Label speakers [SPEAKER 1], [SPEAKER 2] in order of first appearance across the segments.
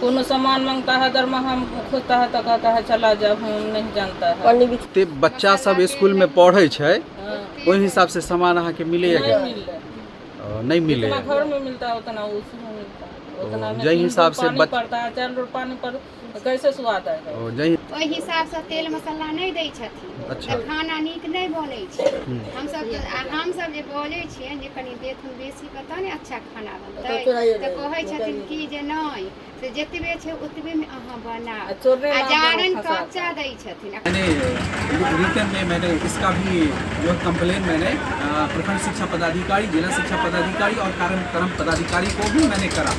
[SPEAKER 1] कोनो सामान मांगता है दरमाहा खोजता है तो कहता है चला जा, हम नहीं जानता है।
[SPEAKER 2] ते बच्चा सब स्कूल में पढ़े छै,
[SPEAKER 1] हाँ,
[SPEAKER 2] ओहि हिसाब से सामान अहाँ के मिले
[SPEAKER 1] नहीं मिल रहा है।
[SPEAKER 2] नहीं मिले
[SPEAKER 1] जितना घर में मिलता है उतना उसमें मिलता है, उतना में
[SPEAKER 2] जय हिसाब से
[SPEAKER 1] पानी पड़ता है, 4 रोज पानी पर कैसे स्वाद आएगा।
[SPEAKER 3] ओहि हिसाब से तेल मसाला नहीं दै छथिन।
[SPEAKER 2] अच्छा।
[SPEAKER 3] खाना नीक नहीं बनै छै। हम सब जे बोलै छियै जे कनी देखू बेसी पता नहीं अच्छा खाना बनतै तऽ कहै छथिन कि जे नहीं से जतबे छै ओतबे में अहाँ बनाओ, जारन कच्चा दै छथिन।
[SPEAKER 2] रिटर्न में मैंने इसका भी जो कंप्लेन मैंने प्रखंड शिक्षा पदाधिकारी, जिला शिक्षा पदाधिकारी और कार्यक्रम पदाधिकारी को भी मैंने करा।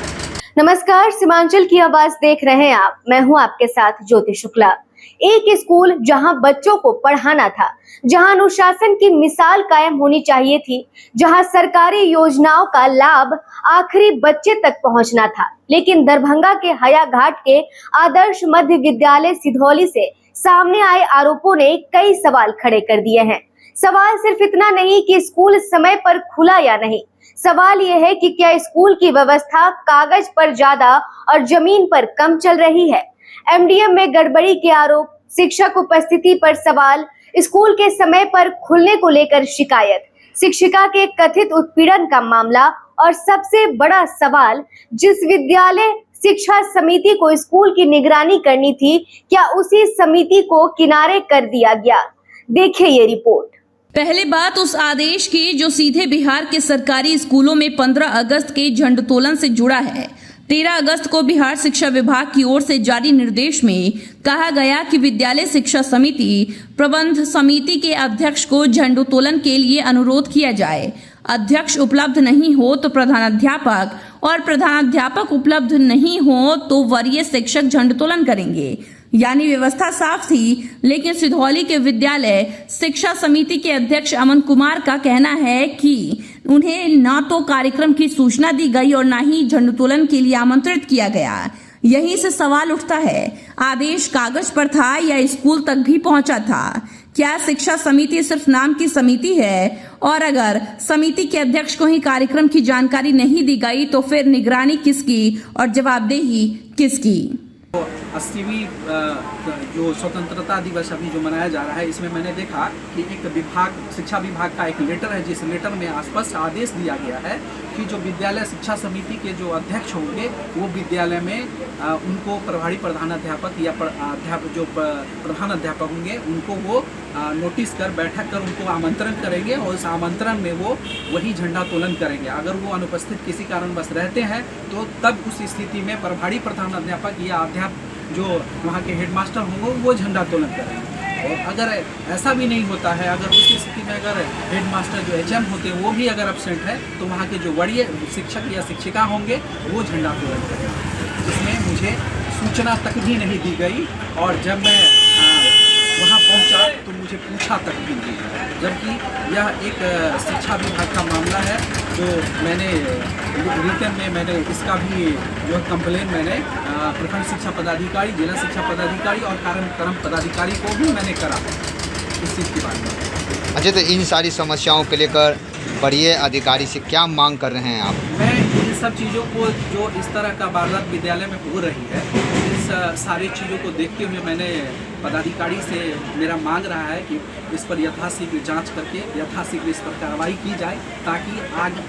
[SPEAKER 4] नमस्कार, सीमांचल की आवाज देख रहे हैं आप। मैं हूं आपके साथ ज्योति शुक्ला। एक स्कूल जहां बच्चों को पढ़ाना था, जहां अनुशासन की मिसाल कायम होनी चाहिए थी, जहां सरकारी योजनाओं का लाभ आखिरी बच्चे तक पहुंचना था, लेकिन दरभंगा के हया घाट के आदर्श मध्य विद्यालय सिधौली से सामने आए आरोपों ने कई सवाल खड़े कर दिए हैं। सवाल सिर्फ इतना नहीं कि स्कूल समय पर खुला या नहीं, सवाल यह है कि क्या स्कूल की व्यवस्था कागज पर ज्यादा और जमीन पर कम चल रही है। एमडीएम में गड़बड़ी के आरोप, शिक्षक उपस्थिति पर सवाल, स्कूल के समय पर खुलने को लेकर शिकायत, शिक्षिका के कथित उत्पीड़न का मामला और सबसे बड़ा सवाल, जिस विद्यालय शिक्षा समिति को स्कूल की निगरानी करनी थी, क्या उसी समिति को किनारे कर दिया गया। देखिए ये रिपोर्ट।
[SPEAKER 5] पहले बात उस आदेश की जो सीधे बिहार के सरकारी स्कूलों में 15 अगस्त के झंडोत्तोलन से जुड़ा है। 13 अगस्त को बिहार शिक्षा विभाग की ओर से जारी निर्देश में कहा गया कि विद्यालय शिक्षा समिति प्रबंध समिति के अध्यक्ष को झंडोत्तोलन के लिए अनुरोध किया जाए। अध्यक्ष उपलब्ध नहीं हो तो प्रधानाध्यापक और प्रधानाध्यापक उपलब्ध नहीं हो तो वरीय शिक्षक झंडोत्तोलन करेंगे। यानी व्यवस्था साफ थी, लेकिन सिधौली के विद्यालय शिक्षा समिति के अध्यक्ष अमन कुमार का कहना है कि उन्हें न तो कार्यक्रम की सूचना दी गई और न ही झंडोत्तोलन के लिए आमंत्रित किया गया। यहीं से सवाल उठता है, आदेश कागज पर था या स्कूल तक भी पहुंचा था। क्या शिक्षा समिति सिर्फ नाम की समिति है? और अगर समिति के अध्यक्ष को ही कार्यक्रम की जानकारी नहीं दी गई तो फिर निगरानी किसकी और जवाबदेही किसकी?
[SPEAKER 2] 80वीं जो स्वतंत्रता दिवस अभी जो मनाया जा रहा है, इसमें मैंने देखा कि एक विभाग, शिक्षा विभाग का एक लेटर है, जिस लेटर में स्पष्ट आदेश दिया गया है कि जो विद्यालय शिक्षा समिति के जो अध्यक्ष होंगे वो विद्यालय में उनको प्रभारी प्रधानाध्यापक या जो प्रधान अध्यापक होंगे उनको वो नोटिस कर बैठक कर उनको आमंत्रण करेंगे और उस आमंत्रण में वो वही झंडोत्तोलन करेंगे। अगर वो अनुपस्थित किसी कारणवश रहते हैं तो तब उस स्थिति में प्रभारी प्रधानाध्यापक या जो वहाँ के हेडमास्टर होंगे वो झंडोत्तोलन करेंगे। और अगर ऐसा भी नहीं होता है, अगर उस स्थिति में अगर हेडमास्टर जो एचएम होते हैं वो भी अगर एब्सेंट है तो वहाँ के जो वरीय शिक्षक या शिक्षिका होंगे वो झंडोत्तोलन करेंगे। इसमें मुझे सूचना तक भी नहीं दी गई और जब मैं वहाँ पहुँचा तो मुझे पूछा तक भी नहीं, जबकि यह एक शिक्षा विभाग का मामला है जो मैंने रिटर्न में मैंने इसका भी जो कंप्लेन मैंने प्रखंड शिक्षा पदाधिकारी, जिला शिक्षा पदाधिकारी और कार्यक्रम पदाधिकारी को भी मैंने करा इस चीज़ के बारे में।
[SPEAKER 6] अच्छा, तो इन सारी समस्याओं को लेकर वरीय अधिकारी से क्या मांग कर रहे हैं आप?
[SPEAKER 2] मैं इन सब चीज़ों को, जो इस तरह का वारदात विद्यालय में हो रही है, इस सारी चीज़ों को देखते हुए मैंने पदाधिकारी से मेरा मांग रहा है कि इस पर यथाशीघ्र जांच करके यथाशीघ्र इस पर कार्रवाई की जाए ताकि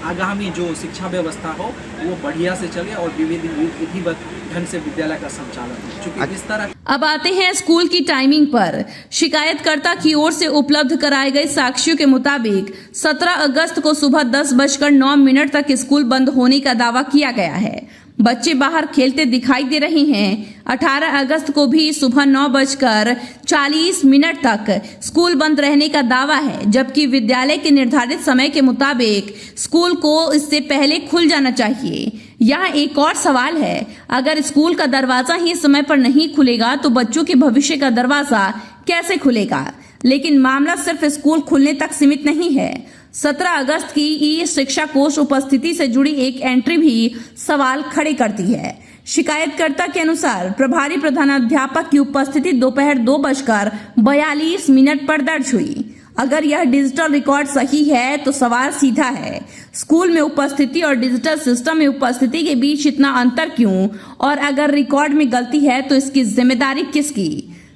[SPEAKER 2] आगामी जो शिक्षा व्यवस्था हो वो बढ़िया से चले और विधिवत ढंग से विद्यालय का संचालन हो। चूँकि इस तरह।
[SPEAKER 5] अब आते हैं स्कूल की टाइमिंग पर। शिकायतकर्ता की ओर से उपलब्ध कराए गए साक्ष्यों के मुताबिक 17 अगस्त को सुबह 10:09 तक स्कूल बंद होने का दावा किया गया है। बच्चे बाहर खेलते दिखाई दे रहे हैं। 18 अगस्त को भी सुबह 9:40 तक स्कूल बंद रहने का दावा है, जबकि विद्यालय के निर्धारित समय के मुताबिक स्कूल को इससे पहले खुल जाना चाहिए। यहाँ एक और सवाल है, अगर स्कूल का दरवाजा ही समय पर नहीं खुलेगा तो बच्चों के भविष्य का दरवाजा कैसे खुलेगा? लेकिन मामला सिर्फ स्कूल खुलने तक सीमित नहीं है। 17 अगस्त की ई शिक्षा कोष उपस्थिति से जुड़ी एक एंट्री भी सवाल खड़े करती है। शिकायतकर्ता के अनुसार प्रभारी प्रधानाध्यापक की उपस्थिति दोपहर 2:42 पर दर्ज हुई। अगर यह डिजिटल रिकॉर्ड सही है तो सवाल सीधा है, स्कूल में उपस्थिति और डिजिटल सिस्टम में उपस्थिति के बीच इतना अंतर क्यों? और अगर रिकॉर्ड में गलती है तो इसकी जिम्मेदारी किसकी?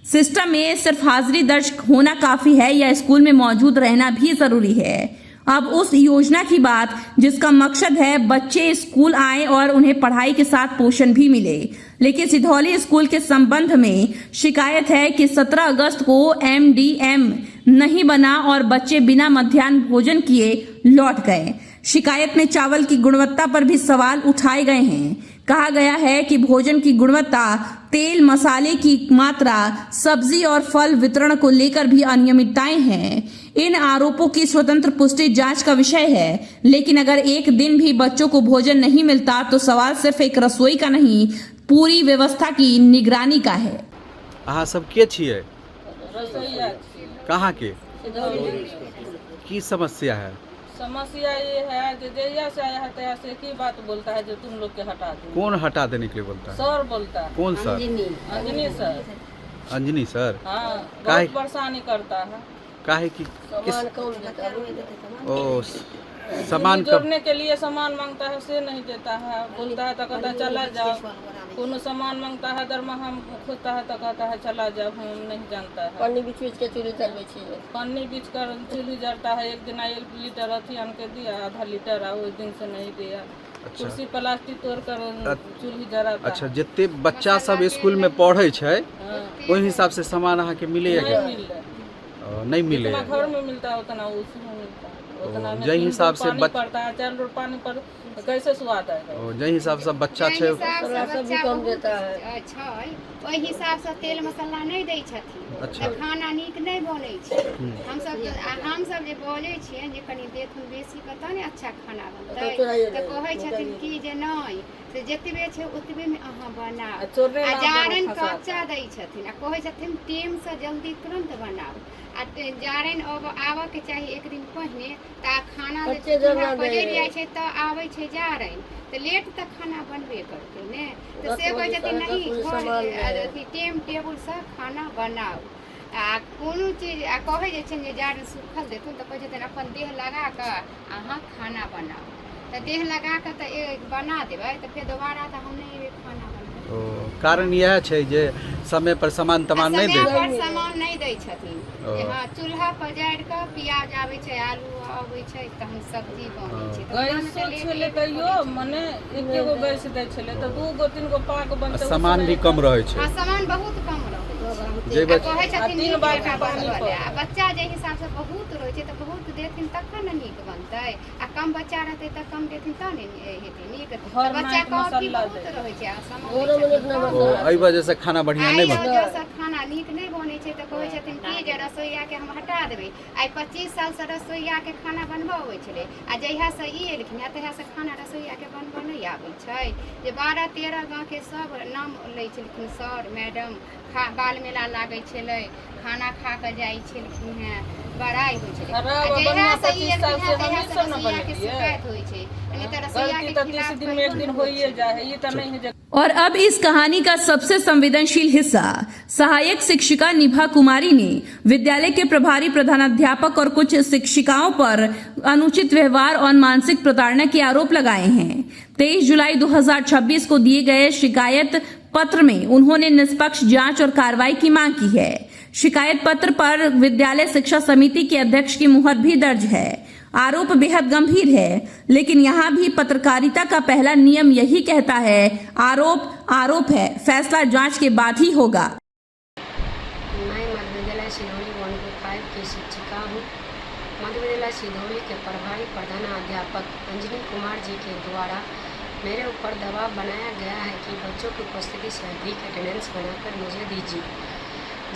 [SPEAKER 5] सिस्टम में सिर्फ हाजिरी दर्ज होना काफी है या स्कूल में मौजूद रहना भी जरूरी है? अब उस योजना की बात जिसका मकसद है बच्चे स्कूल आए और उन्हें पढ़ाई के साथ पोषण भी मिले। लेकिन सिधौली स्कूल के संबंध में शिकायत है कि 17 अगस्त को MDM नहीं बना और बच्चे बिना मध्याह्न भोजन किए लौट गए। शिकायत में चावल की गुणवत्ता पर भी सवाल उठाए गए हैं। कहा गया है कि भोजन की गुणवत्ता, तेल मसाले की मात्रा, सब्जी और फल वितरण को लेकर भी अनियमितताएं हैं। इन आरोपों की स्वतंत्र पुष्टि जांच का विषय है, लेकिन अगर एक दिन भी बच्चों को भोजन नहीं मिलता तो सवाल सिर्फ एक रसोई का नहीं, पूरी व्यवस्था की निगरानी का है।
[SPEAKER 7] अहाँ सब के छियै?
[SPEAKER 1] रसोईया
[SPEAKER 7] कहाँ के?
[SPEAKER 1] सिधौली।
[SPEAKER 7] की समस्या है?
[SPEAKER 1] समस्या ये है कि जैया से आया है तैया से एक ही बात बोलता है जो तुम लोग के हटा दो।
[SPEAKER 7] कौन हटा देने के लिए बोलता है?
[SPEAKER 1] सर बोलता है।
[SPEAKER 7] कौन sir?
[SPEAKER 1] Anjani sir.
[SPEAKER 7] Anjani sir?
[SPEAKER 1] हाँ,
[SPEAKER 7] काहे?
[SPEAKER 1] बहुत परेशानी करता है।
[SPEAKER 7] काहे की किस? ओ सामान कब?
[SPEAKER 1] जोड़ने के लिए सामान मांगता है, से नहीं देता है। बोलता है तो कहता है चला जाओ। कोनो सामान मांगता है, दरमाहा खोजता है तो कहता है चला जाओ, हम नहीं जानता है।
[SPEAKER 8] पन्नी बीच के चूल्ही जलबै छियै।
[SPEAKER 1] पन्नी बीच कर चूल्ही जलता है। एक दिन 1 लीटर अथी आन के दिया, आधा लीटर आ, उस दिन से नहीं दिया।
[SPEAKER 7] अच्छा।
[SPEAKER 1] कुर्सी प्लास्टिक तोड़ कर चूल्ही जराता
[SPEAKER 7] अच्छा,
[SPEAKER 1] है।
[SPEAKER 7] जते बच्चा सब स्कूल में पढ़े छै
[SPEAKER 1] हाँ,
[SPEAKER 7] ओहि हिसाब से सामान अहाँ के मिले
[SPEAKER 1] नहीं
[SPEAKER 7] या
[SPEAKER 1] मिल रहा।
[SPEAKER 7] नहीं मिले?
[SPEAKER 1] जितना घर में मिलता है उतना उसमें मिलता है। उतना में
[SPEAKER 7] जय
[SPEAKER 1] 3
[SPEAKER 7] हिसाब
[SPEAKER 1] रोज
[SPEAKER 7] से
[SPEAKER 1] पानी पड़ता है, 4 रोज पानी पर कैसे स्वाद आएगा?
[SPEAKER 7] जय हिसाब से बच्चा छै।
[SPEAKER 8] सब भी कम देता है।
[SPEAKER 3] अच्छा, ओहि हिसाब से तेल मसाला नहीं दै छथिन।
[SPEAKER 7] अच्छा।
[SPEAKER 3] तऽ खाना नीक नहीं बनै छै। हमसब जे बोलै छियै जे कनी देथुन बेसी पता नहीं अच्छा खाना बनतै, तऽ कहै छथिन कि जे नहीं से जतबे छै ओतबे में अहाँ बनाउ।
[SPEAKER 1] चोरे
[SPEAKER 3] आ
[SPEAKER 1] नाम
[SPEAKER 3] जारनि
[SPEAKER 1] पर फंसा
[SPEAKER 3] कच्चा दै छथिन आ कहै छथिन टेम से जल्दी तुरंत बनाउ। आ जारनि आबऽ के चाही एक दिन पहिने, तऽ खाना जे
[SPEAKER 8] कच्चे जरना
[SPEAKER 3] चूल्हा
[SPEAKER 8] दै
[SPEAKER 3] पजरि
[SPEAKER 8] है।
[SPEAKER 3] जाइ छै तऽ आबै छै जारनि, तऽ लेट तक खाना बनबे करतै ने। तऽ से कहै छथिन नहीं अथी टेम टेबुल से खाना बनाउ। आ कोनो चीज आ कहै जे छनि जे जारनि सुखल देथुन तऽ कहै छथिन अपन देह लगा कऽ अहाँ खाना बनाउ। तऽ देह लगा कऽ तऽ बना देबै तऽ फेर दोबारा तऽ हम नहीं एबै खाना बनबै।
[SPEAKER 7] ओ कारण यह छै जे समय पर सामान तमान नहीं
[SPEAKER 3] समय
[SPEAKER 7] दे।
[SPEAKER 3] पर सामान नहीं दै छथिन। हाँ, चूल्हा पजारि कऽ प्याज आबै छै, आलू आबै छै, तहन सब्जी बनै छै।
[SPEAKER 1] गैसो छलै तैयो मने एके गो गैस दै छलै तऽ 2 गो 3 गो पाक बनतै।
[SPEAKER 7] सामान भी कम रहे छै।
[SPEAKER 3] हाँ, सामान बहुत कम रहै छै।
[SPEAKER 7] जे
[SPEAKER 3] आ कहै छथिन
[SPEAKER 1] 3
[SPEAKER 3] नीक
[SPEAKER 1] बाल्टी
[SPEAKER 3] जकाँ
[SPEAKER 1] पानी
[SPEAKER 3] बनबऽ
[SPEAKER 1] पर।
[SPEAKER 3] ले। आ बच्चा जे हिसाब से बहुत रहै छै तऽ बहुत देथिन तखन ने नीक बनतै। आ कम बच्चा रहतै तऽ कम देथिन तब ने हेतै नीक। तऽ
[SPEAKER 1] हर
[SPEAKER 3] बच्चा
[SPEAKER 1] नाइट
[SPEAKER 3] के अथी
[SPEAKER 1] मसाला
[SPEAKER 3] बहुत
[SPEAKER 1] दै।
[SPEAKER 3] रहै छै आ सामान
[SPEAKER 8] घरो में
[SPEAKER 3] दै
[SPEAKER 8] इतना
[SPEAKER 3] छथिन।
[SPEAKER 7] ओ एहि वजह से खाना बढ़िया नहीं
[SPEAKER 3] एहि
[SPEAKER 7] बनता।
[SPEAKER 3] वजह से खाना नीक नहीं बनै छै तऽ कहै छथिन कि जे रसोइया के हम हटा देबै। आइ 25 साल से रसोइया के खाना बनबऽ अबै छलै, आ जहिया से ई एलखिन है तहिया से खाना रसोइया के बनबऽ नहीं आबै छै। जे 12-13 गाँव के सब नाम लै छलखिन सर मैडम। बाल मेला लागै छलै, खाना खा कऽ जाइ छलखिन हैं, बड़ाई होइ छलै।
[SPEAKER 1] खराब
[SPEAKER 3] आ जहिया
[SPEAKER 1] बढ़िया
[SPEAKER 3] से ई
[SPEAKER 1] 25 साल
[SPEAKER 3] एलखिन
[SPEAKER 1] से
[SPEAKER 3] हैं तहिया
[SPEAKER 1] हमें
[SPEAKER 3] से
[SPEAKER 1] सब न
[SPEAKER 3] रसोइया के
[SPEAKER 1] बनेलियै।
[SPEAKER 3] शिकायत होइ छै। नहीं तऽ रसोइया
[SPEAKER 1] गलती
[SPEAKER 3] के
[SPEAKER 1] तो 30
[SPEAKER 3] खिलाफ
[SPEAKER 1] दिन में एक दिन होइए जाए, ये तो नहीं है जे
[SPEAKER 5] और अब इस कहानी का सबसे संवेदनशील हिस्सा। सहायक शिक्षिका निभा कुमारी ने विद्यालय के प्रभारी प्रधानाध्यापक और कुछ शिक्षिकाओं पर अनुचित व्यवहार और मानसिक प्रताड़ना के आरोप लगाए हैं। 23 जुलाई 2026 को दिए गए शिकायत पत्र में उन्होंने निष्पक्ष जांच और कार्रवाई की मांग की है। शिकायत पत्र पर विद्यालय शिक्षा समिति के अध्यक्ष की मुहर भी दर्ज है। आरोप बेहद गंभीर है, लेकिन यहाँ भी पत्रकारिता का पहला नियम यही कहता है, आरोप आरोप है, फैसला जांच के बाद ही होगा।
[SPEAKER 9] मैं मध्य विद्यालय सिधौली 125 की शिक्षिका हूँ। मध्य विद्यालय सिधौली के प्रभारी प्रधानाध्यापक अंजनी कुमार जी के द्वारा मेरे ऊपर दबाव बनाया गया है कि बच्चों की उपस्थिति से अधिक अटेंडेंस बनाकर मुझे दीजिए।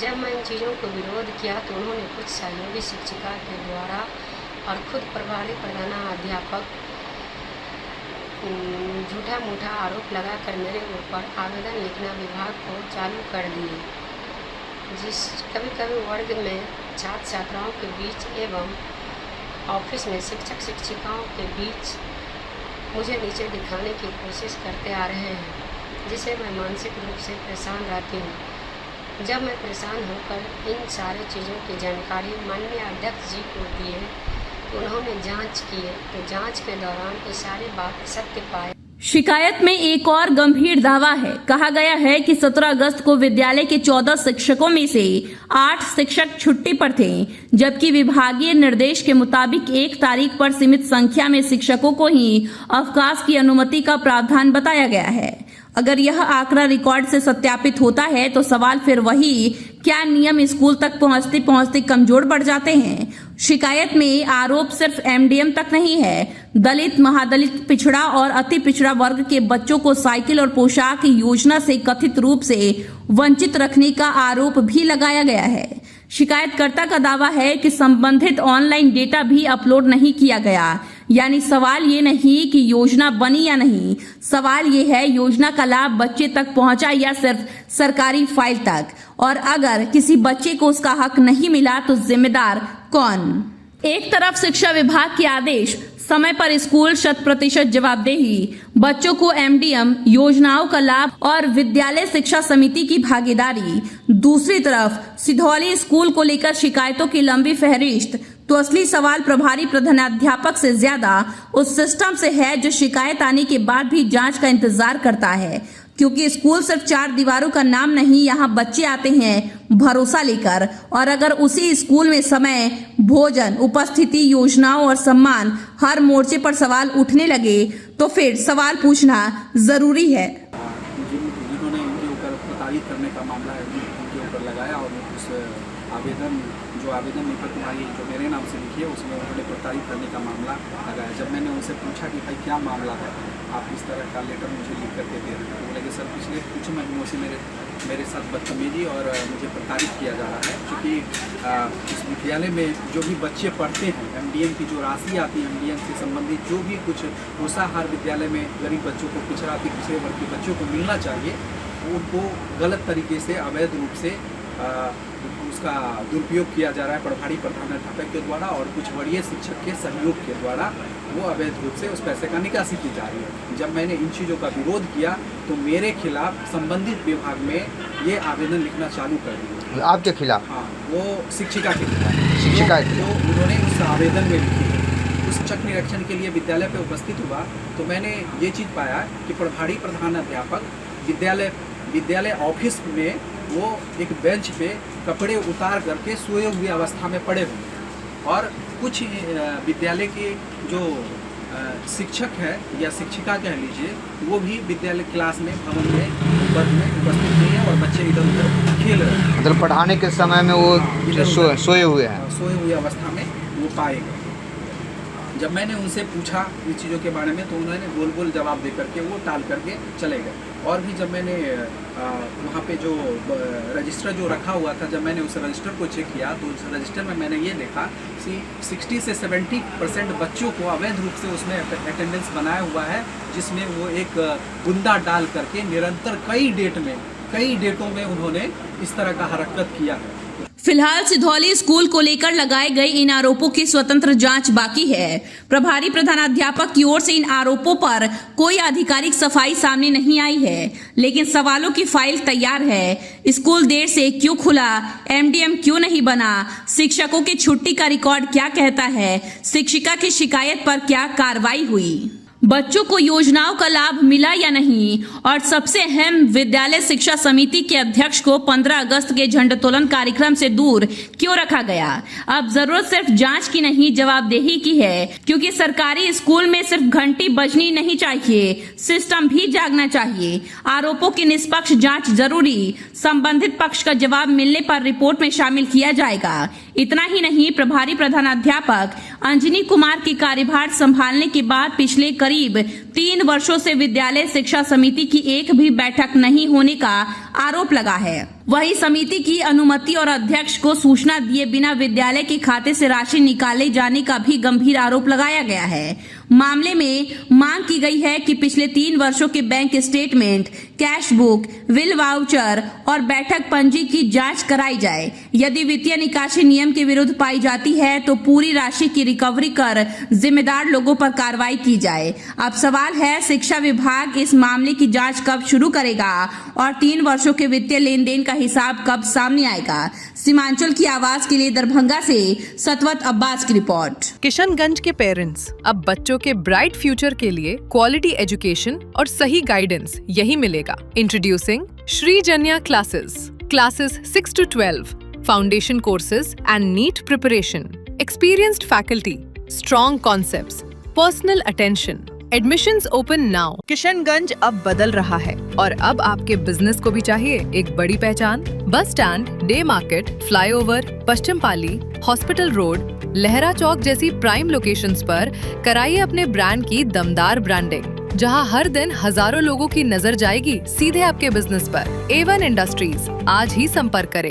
[SPEAKER 9] जब मैं इन चीज़ों को विरोध किया तो उन्होंने कुछ सहयोगी शिक्षिका के द्वारा और खुद प्रभारी प्रधानाध्यापक झूठा मूठा आरोप लगाकर मेरे ऊपर आवेदन लिखना विभाग को चालू कर दिए। कभी कभी वर्ग में छात्र छात्राओं के बीच एवं ऑफिस में शिक्षक शिक्षिकाओं के बीच मुझे नीचे दिखाने की कोशिश करते आ रहे हैं, जिसे मैं मानसिक रूप से परेशान रहती हूँ। जब मैं परेशान होकर इन सारी चीज़ों की जानकारी माननीय अध्यक्ष जी को दिए तो उन्होंने जांच किए तो जांच के दौरान ये सारी बात सत्य पाए।
[SPEAKER 5] शिकायत में एक और गंभीर दावा है। कहा गया है कि 17 अगस्त को विद्यालय के 14 शिक्षकों में से 8 शिक्षक छुट्टी पर थे, जबकि विभागीय निर्देश के मुताबिक 1 तारीख पर सीमित संख्या में शिक्षकों को ही अवकाश की अनुमति का प्रावधान बताया गया है। अगर यह आंकड़ा रिकॉर्ड से सत्यापित होता है तो सवाल फिर वही, क्या नियम स्कूल तक पहुंचते पहुंचते कमजोर पड़ जाते हैं? शिकायत में आरोप सिर्फ एमडीएम तक नहीं है। दलित, महादलित, पिछड़ा और अति पिछड़ा वर्ग के बच्चों को साइकिल और पोशाक योजना से कथित रूप से वंचित रखने का आरोप भी लगाया गया है। शिकायतकर्ता का दावा है कि संबंधित ऑनलाइन डेटा भी अपलोड नहीं किया गया। यानी सवाल ये नहीं कि योजना बनी या नहीं, सवाल ये है योजना का लाभ बच्चे तक पहुंचा या सिर्फ सरकारी फाइल तक, और अगर किसी बच्चे को उसका हक नहीं मिला तो जिम्मेदार कौन? एक तरफ शिक्षा विभाग के आदेश, समय पर स्कूल, 100% जवाबदेही, बच्चों को एमडीएम योजनाओं का लाभ और विद्यालय शिक्षा समिति की भागीदारी, दूसरी तरफ सिधौली स्कूल को लेकर शिकायतों की लंबी फहरिस्त। तो असली सवाल प्रभारी प्रधानाध्यापक से ज्यादा उस सिस्टम से है जो शिकायत आने के बाद भी जांच का इंतजार करता है, क्योंकि स्कूल सिर्फ 4 दीवारों का नाम नहीं, यहाँ बच्चे आते हैं भरोसा लेकर। और अगर उसी स्कूल में समय, भोजन, उपस्थिति, योजनाओं और सम्मान हर मोर्चे पर सवाल उठने लगे तो फिर सवाल पूछना जरूरी है।
[SPEAKER 2] जिन्होंने उनके ऊपर प्रताड़ित करने का मामला है उनके ऊपर लगाया, और उस आवेदन नीता कुमारी जो मेरे नाम से लिखी है उसमें उन्होंने प्रताड़ित करने का मामला लगाया। जब मैंने उनसे पूछा कि भाई क्या मामला है, आप इस तरह का लेटर मुझे लिख करके दे रहे हैं, तो बोले कि सर पिछले कुछ महीनों से मेरे साथ बदतमीजी और मुझे प्रताड़ित किया जा रहा है, क्योंकि इस विद्यालय में जो भी बच्चे पढ़ते हैं, एमडीएम की जो राशि आती है, एमडीएम से संबंधित जो भी कुछ पोषाहार विद्यालय में गरीब बच्चों को, पिछड़े वर्ग के बच्चों को मिलना चाहिए, उनको गलत तरीके से, अवैध रूप से उसका दुरुपयोग किया जा रहा है प्रभारी प्रधानाध्यापक के द्वारा और कुछ वरीय शिक्षक के सहयोग के द्वारा। वो अवैध रूप से उस पैसे का निकासी की जा रही है। जब मैंने इन चीज़ों का विरोध किया तो मेरे खिलाफ संबंधित विभाग में ये आवेदन लिखना चालू कर दिया।
[SPEAKER 6] आपके खिलाफ?
[SPEAKER 2] हाँ, वो शिक्षिका के खिलाफ,
[SPEAKER 6] शिक्षिका
[SPEAKER 2] जो उन्होंने उस आवेदन में लिखी है। उस चक निरीक्षण के लिए विद्यालय पर उपस्थित हुआ तो मैंने ये चीज़ पाया कि प्रभारी प्रधानाध्यापक विद्यालय ऑफिस में वो एक बेंच पे कपड़े उतार करके सोए हुए अवस्था में पड़े हुए, और कुछ विद्यालय के जो शिक्षक है या शिक्षिका कह लीजिए, वो भी विद्यालय क्लास में, भवन में, वर्ग में उपस्थित नहीं है और बच्चे इधर उधर खेल रहे हैं।
[SPEAKER 6] मतलब पढ़ाने के समय में वो सोए हुए हैं,
[SPEAKER 2] सोए हुए अवस्था में वो पाए गए। जब मैंने उनसे पूछा इन चीज़ों के बारे में तो उन्होंने गोल जवाब दे करके वो टाल करके चले गए। और भी जब मैंने वहाँ पे जो रजिस्टर जो रखा हुआ था, जब मैंने उस रजिस्टर को चेक किया तो उस रजिस्टर में मैंने ये देखा कि 60 से 70% बच्चों को अवैध रूप से उसमें अटेंडेंस बनाया हुआ है, जिसमें वो एक बुंदा डाल करके निरंतर कई डेटों में उन्होंने इस तरह का हरकत किया है।
[SPEAKER 5] फिलहाल सिधौली स्कूल को लेकर लगाए गए इन आरोपों की स्वतंत्र जांच बाकी है। प्रभारी प्रधानाध्यापक की ओर से इन आरोपों पर कोई आधिकारिक सफाई सामने नहीं आई है, लेकिन सवालों की फाइल तैयार है। स्कूल देर से क्यों खुला, एमडीएम क्यों नहीं बना, शिक्षकों की छुट्टी का रिकॉर्ड क्या कहता है, शिक्षिका की शिकायत पर क्या कार्रवाई हुई, बच्चों को योजनाओं का लाभ मिला या नहीं, और सबसे अहम, विद्यालय शिक्षा समिति के अध्यक्ष को 15 अगस्त के झंडोत्तोलन कार्यक्रम से दूर क्यों रखा गया। अब जरूरत सिर्फ जांच की नहीं, जवाबदेही की है, क्योंकि सरकारी स्कूल में सिर्फ घंटी बजनी नहीं चाहिए, सिस्टम भी जागना चाहिए। आरोपों की निष्पक्ष जांच जरूरी, संबंधित पक्ष का जवाब मिलने पर रिपोर्ट में शामिल किया जाएगा। इतना ही नहीं, प्रभारी प्रधानाध्यापक अंजनी कुमार की कार्यभार संभालने के बाद पिछले करीब 3 वर्षों से विद्यालय शिक्षा समिति की एक भी बैठक नहीं होने का आरोप लगा है। वही समिति की अनुमति और अध्यक्ष को सूचना दिए बिना विद्यालय के खाते से राशि निकाले जाने का भी गंभीर आरोप लगाया गया है। मामले में मांग की गई है कि पिछले 3 वर्षों के bank statement cash book, will voucher और बैठक पंजी की जांच कराई जाए। यदि वित्तीय निकासी नियम के विरुद्ध पाई जाती है तो पूरी राशि की रिकवरी कर जिम्मेदार लोगों पर कार्रवाई की जाए। अब सवाल है, शिक्षा विभाग इस मामले की जांच कब शुरू करेगा और 3 वर्षों के वित्तीय लेन देन का हिसाब कब सामने आएगा। सीमांचल की आवाज के लिए दरभंगा से सतवत अब्बास की रिपोर्ट।
[SPEAKER 10] किशनगंज के पेरेंट्स अब बच्चों के ब्राइट फ्यूचर के लिए क्वालिटी एजुकेशन और सही गाइडेंस यही मिलेगा। Introducing Shri Janya classes 6 to 12, foundation courses and NEET preparation, experienced faculty, strong concepts, personal attention. Admissions open now. Kishanganj अब बदल रहा है और अब आपके बिजनेस को भी चाहिए एक बड़ी पहचान। Bus stand, day market, flyover, Paschim Pali, hospital road, Lahra Chowk जैसी प्राइम लोकेशंस पर कराइए अपने ब्रांड की दमदार ब्रांडिंग, जहां हर दिन हजारों लोगों की नजर जाएगी सीधे आपके बिजनेस पर। A1 इंडस्ट्रीज, आज ही संपर्क करें।